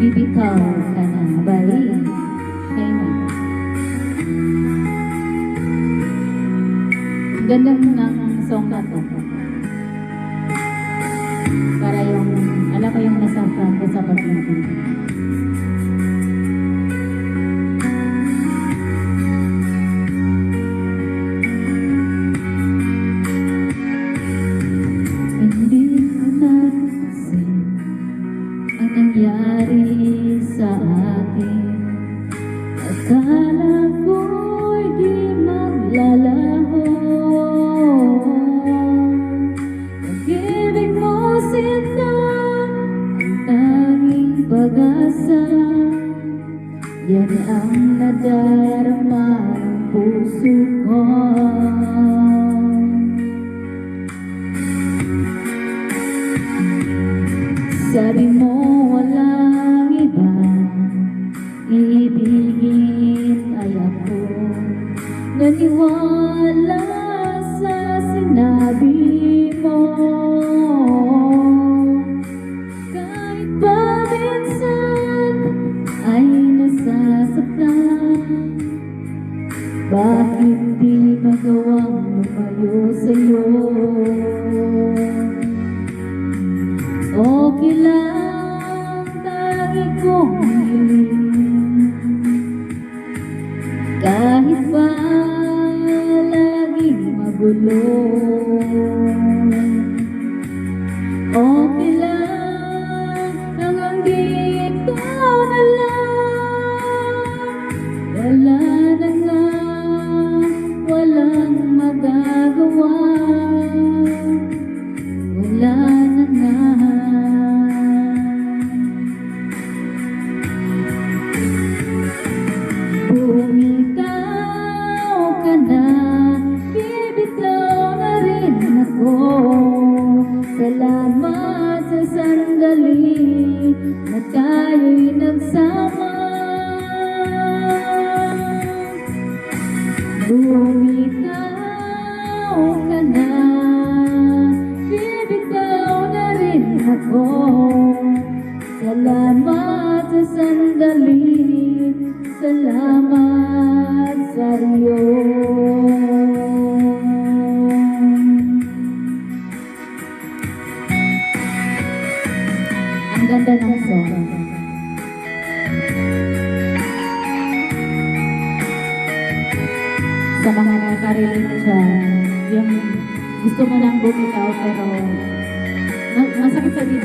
Bibitaw ka na bali. Shayna. Ganda ng song na to. Para yung, alam ko yung nasa front ko sa pag-ibig. Hindi ko napansin ang nangyari sa atin. Akala ko'y di maglalaho. Pag-ibig mo sinta ang tanging pag-asa. Yan ang nadarama ng puso ko. Sabi mo walang iba, ibigin ay ako. Naniwala sa sinabi mo. Kahit pa minsan ay nasasaktan, bakit di magawang lumayo sa'yo? Okay lang, lagi kong hiling, kahit pa laging magulo. Okay lang, hanggang dito na lang. Wala na nga, walang magagawa. Wala na nga. Bumitaw ka na, bibitaw na rin ako. Salamat sa sandali na tayo'y nagsama. Bumitaw ka na, bibitaw na rin ako. Salamat sa sandali, salamat sa iyo. Ang ganda ng song. Sa mga nakarelate dyan, yung gusto mo lang bumitaw pero masakit sa dito.